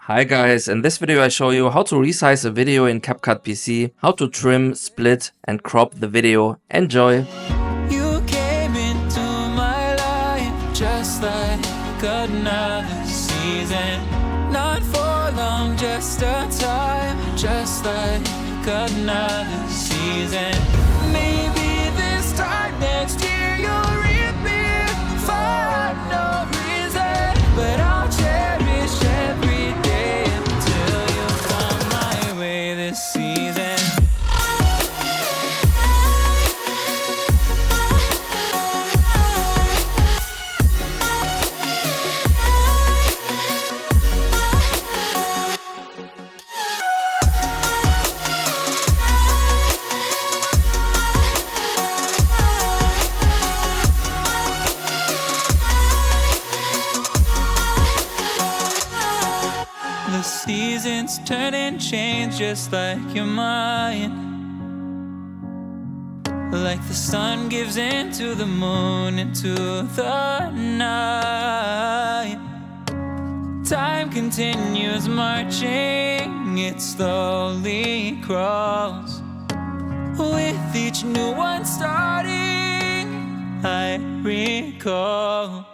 Hi guys, in this video I show you how to resize a video in Capcut PC, how to trim, split and crop the video. Enjoy! You came into my life just like another season. Not for long, just a time, just like another season. Maybe this time next year you'll reappear for no reason, but I'll cherish every day until you come my way this season. The seasons turn and change just like your mind. Like the sun gives into the moon, into the night. Time continues marching, it slowly crawls. With each new one starting, I recall